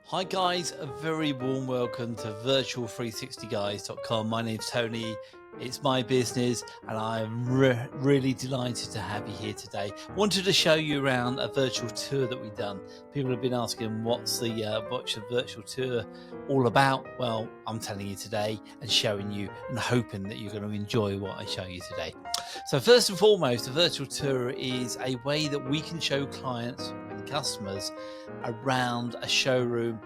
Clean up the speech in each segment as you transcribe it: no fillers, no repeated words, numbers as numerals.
Hi guys, a very warm welcome to virtual360guys.com. My name's Tony. It's my business and I'm really delighted to have you here today. Wanted to show you around a virtual tour that we've done. People have been asking what's the virtual tour all about. Well, I'm telling you today and showing you and hoping that you're going to enjoy what I show you today. So first and foremost, a virtual tour is a way that we can show clients and customers around a showroom,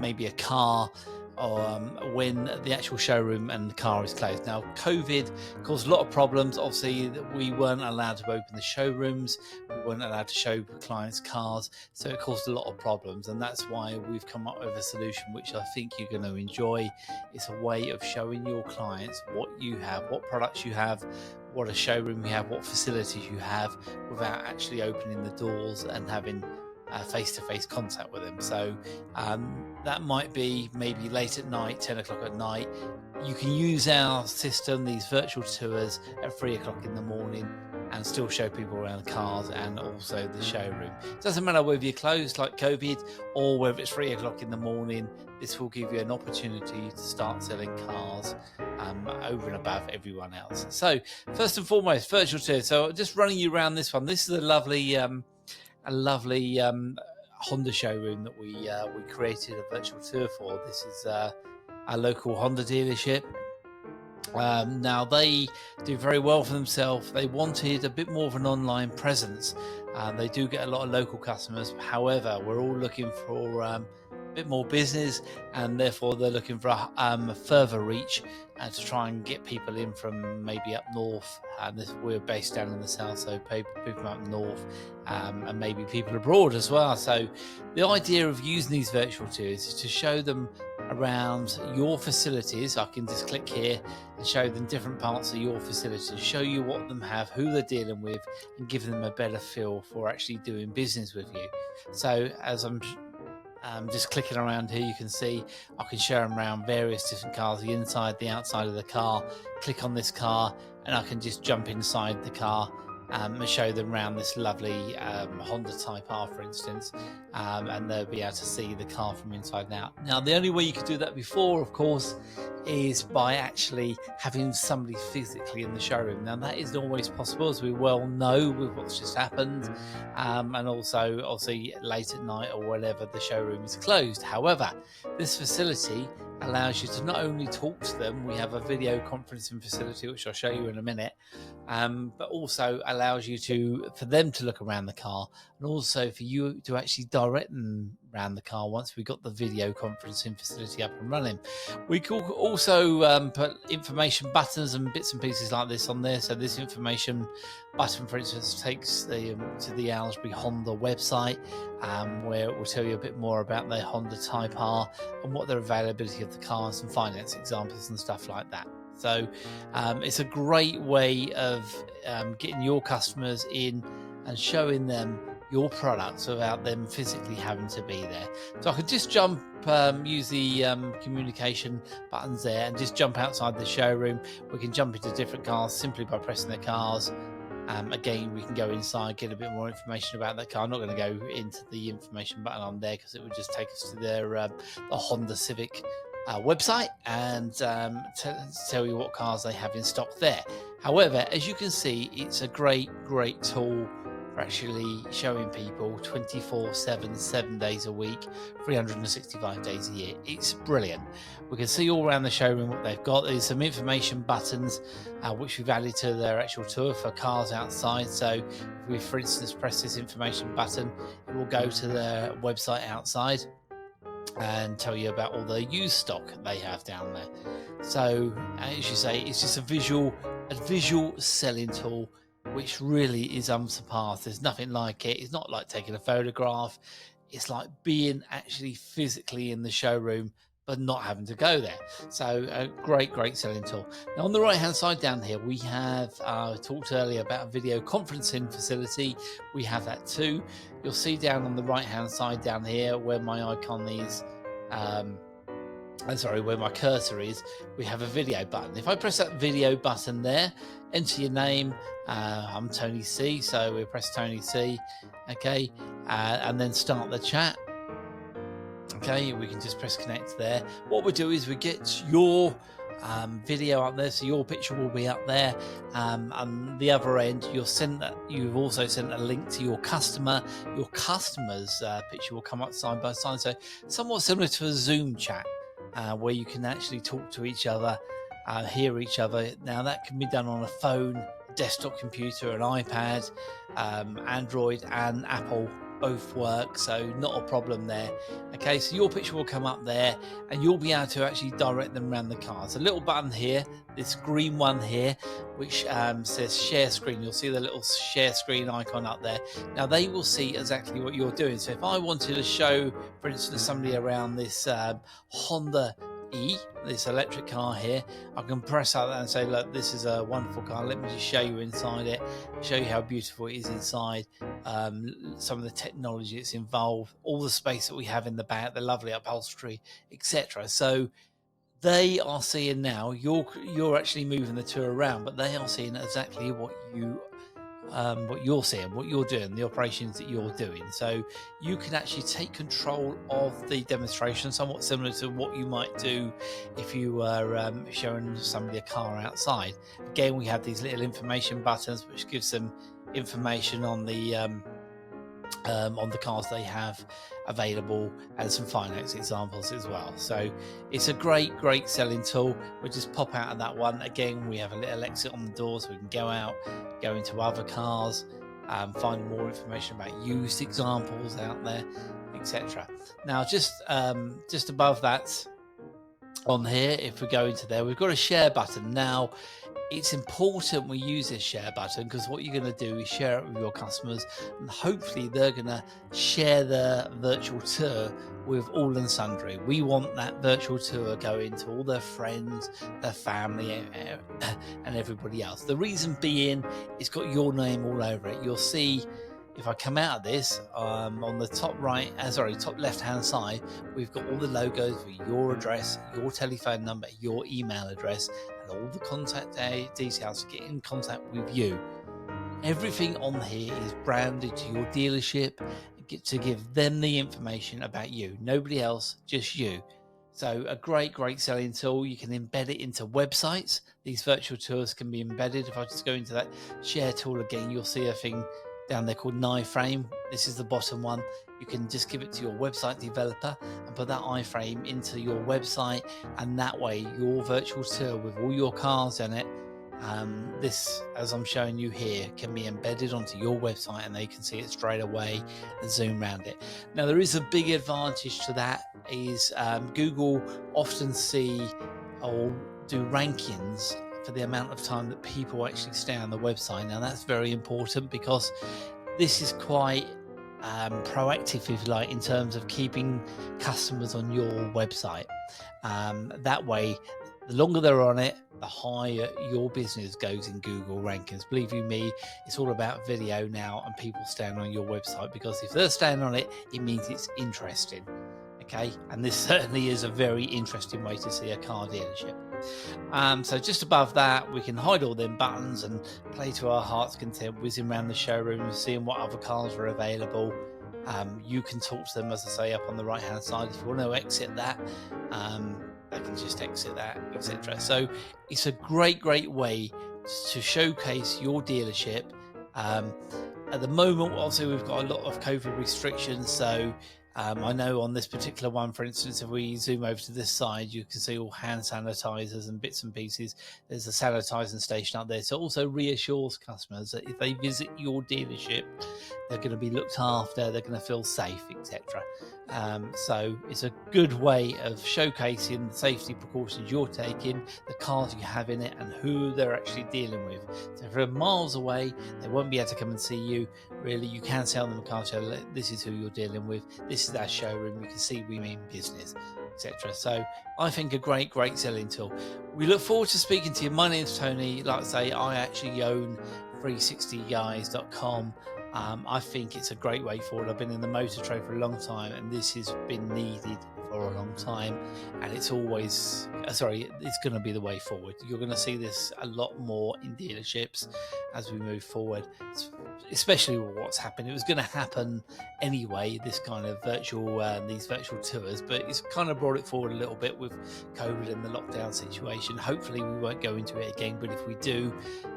maybe a car, or when the actual showroom and the car is closed. Now, COVID caused a lot of problems. Obviously, we weren't allowed to open the showrooms, we weren't allowed to show clients cars, so it caused a lot of problems. And that's why we've come up with a solution which I think you're going to enjoy. It's a way of showing your clients what you have, what products you have, what a showroom you have, what facilities you have, without actually opening the doors and having face-to-face contact with them. So that might be maybe late at night, 10 o'clock at night. You can use our system, these virtual tours, at 3 o'clock in the morning and still show people around the cars and also the showroom. It doesn't matter whether you're closed like COVID or whether it's 3 o'clock in the morning. This will give you an opportunity to start selling cars over and above everyone else. So first and foremost, virtual tour. So just running you around this one. This is a lovely Honda showroom that we created a virtual tour for. This is a local Honda dealership. Now they do very well for themselves. They wanted a bit more of an online presence. They do get a lot of local customers. However, we're all looking for a bit more business, and therefore they're looking for a further reach to try and get people in from maybe up north. We're based down in the south, so people up north, and maybe people abroad as well. So the idea of using these virtual tours is to show them around your facilities. I can just click here and show them different parts of your facilities, show you what them have, who they're dealing with, and give them a better feel for actually doing business with you. So as I'm just clicking around here, you can see I can show them around various different cars, the inside, the outside of the car. Click on this car and I can just jump inside the car and show them around this lovely Honda Type R, for instance, and they'll be able to see the car from inside and out. Now, the only way you could do that before, of course, is by actually having somebody physically in the showroom. Now, that isn't always possible, as we well know with what's just happened, and also obviously late at night or whatever, the showroom is closed. However, this facility allows you to not only talk to them, we have a video conferencing facility which I'll show you in a minute, but also allows you for them to look around the car, and also for you to actually direct them around the car once we got the video conferencing facility up and running. We could also put information buttons and bits and pieces like this on there. So this information button, for instance, takes to the Aylesbury Honda website, where it will tell you a bit more about their Honda Type R and what their availability of the cars and finance examples and stuff like that. So it's a great way of getting your customers in and showing them your products without them physically having to be there. So I could just use the communication buttons there and just jump outside the showroom. We can jump into different cars simply by pressing the cars. Again, we can go inside, get a bit more information about that car. I'm not going to go into the information button on there because it would just take us to their the Honda Civic website and tell you what cars they have in stock there. However, as you can see, it's a great tool for actually showing people 24/7, 7 days a week, 365 days a year. It's brilliant. We can see all around the showroom what they've got. There's some information buttons which we've added to their actual tour for cars outside. So if we, for instance, press this information button, it will go to their website outside and tell you about all the used stock they have down there. So as you say, it's just a visual selling tool which really is unsurpassed. There's nothing like it. It's not like taking a photograph. It's like being actually physically in the showroom but not having to go there. So a great selling tool. Now on the right hand side down here, we have talked earlier about a video conferencing facility. We have that too. You'll see down on the right hand side down here where my icon is, where my cursor is, we have a video button. If I press that video button there, enter your name. I'm Tony C, so we press Tony C, okay, and then start the chat. Okay, we can just press connect there. What we do is we get your video up there, so your picture will be up there. On the other end, you've also sent a link to your customer. Your customer's picture will come up side by side, so somewhat similar to a Zoom chat, where you can actually talk to each other, hear each other. Now that can be done on a phone, desktop computer, an iPad, Android and Apple both work, so not a problem there. Okay, so your picture will come up there and you'll be able to actually direct them around the car. There's a little button here, this green one here, which says share screen. You'll see the little share screen icon up there. Now they will see exactly what you're doing. So if I wanted to show, for instance, somebody around this Honda E, this electric car here, I can press out that and say, look, this is a wonderful car. Let me just show you inside it, show you how beautiful it is inside, some of the technology that's involved, all the space that we have in the back, the lovely upholstery, etc. So they are seeing now, you're actually moving the tour around, but they are seeing exactly what you're seeing, what you're doing, the operations that you're doing. So you can actually take control of the demonstration, somewhat similar to what you might do if you were showing somebody a car outside. Again, we have these little information buttons which gives them information on the cars they have available, and some finance examples as well. So it's a great selling tool. We'll just pop out of that one. Again, we have a little exit on the door so we can go out, go into other cars, find more information about used examples out there, etc. Now just above that on here, if we go into there, we've got a share button. Now it's important we use this share button, because what you're going to do is share it with your customers, and hopefully they're going to share the virtual tour with all and sundry. We want that virtual tour going to all their friends, their family, and everybody else. The reason being, it's got your name all over it. You'll see, if I come out of this, on the top left hand side, we've got all the logos with your address, your telephone number, your email address, and all the contact details to get in contact with you. Everything on here is branded to your dealership, to give them the information about you. Nobody else, just you. So a great selling tool. You can embed it into websites. These virtual tours can be embedded. If I just go into that share tool again, you'll see a thing down there called an iframe. This is the bottom one. You can just give it to your website developer and put that iframe into your website, and that way your virtual tour with all your cars in it, this, as I'm showing you here, can be embedded onto your website and they can see it straight away and zoom around it. Now there is a big advantage to that, is Google often see or do rankings for the amount of time that people actually stay on the website. Now that's very important, because this is quite proactive, if you like, in terms of keeping customers on your website. That way, the longer they're on it, the higher your business goes in Google rankings. Believe you me, it's all about video now, and people staying on your website, because if they're staying on it, it means it's interesting. Okay, and this certainly is a very interesting way to see a car dealership. So just above that, we can hide all them buttons and play to our heart's content, whizzing around the showroom, seeing what other cars are available. You can talk to them, as I say, up on the right hand side. If you want to exit that, they can just exit that, etc. So it's a great way to showcase your dealership. At the moment, obviously, we've got a lot of COVID restrictions, so I know on this particular one, for instance, if we zoom over to this side, you can see all hand sanitizers and bits and pieces. There's a sanitizing station up there. So it also reassures customers that if they visit your dealership, they're going to be looked after, they're going to feel safe, etc. So it's a good way of showcasing the safety precautions you're taking, the cars you have in it, and who they're actually dealing with. So if they're miles away, they won't be able to come and see you. Really, you can sell them a car show. This is who you're dealing with. This is our showroom. You can see we mean business, etc. So I think a great selling tool. We look forward to speaking to you. My name's Tony. Like I say, I actually own 360guys.com. I think it's a great way forward. I've been in the motor trade for a long time, and this has been needed for a long time, and it's always it's going to be the way forward. You're going to see this a lot more in dealerships as we move forward, especially with what's happened. It was going to happen anyway, this kind of these virtual tours, but it's kind of brought it forward a little bit with COVID and the lockdown situation. Hopefully we won't go into it again, but if we do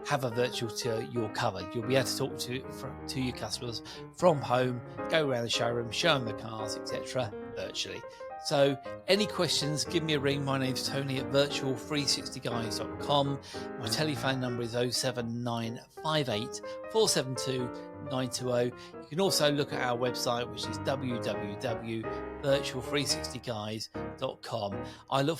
have a virtual tour, you're covered. You'll be able to talk to your customers from home, go around the showroom, show them the cars, etc. virtually. So any questions, give me a ring. My name's Tony at virtual360guys.com. My telephone number is 07958 472 920. You can also look at our website, which is www.virtual360guys.com. I look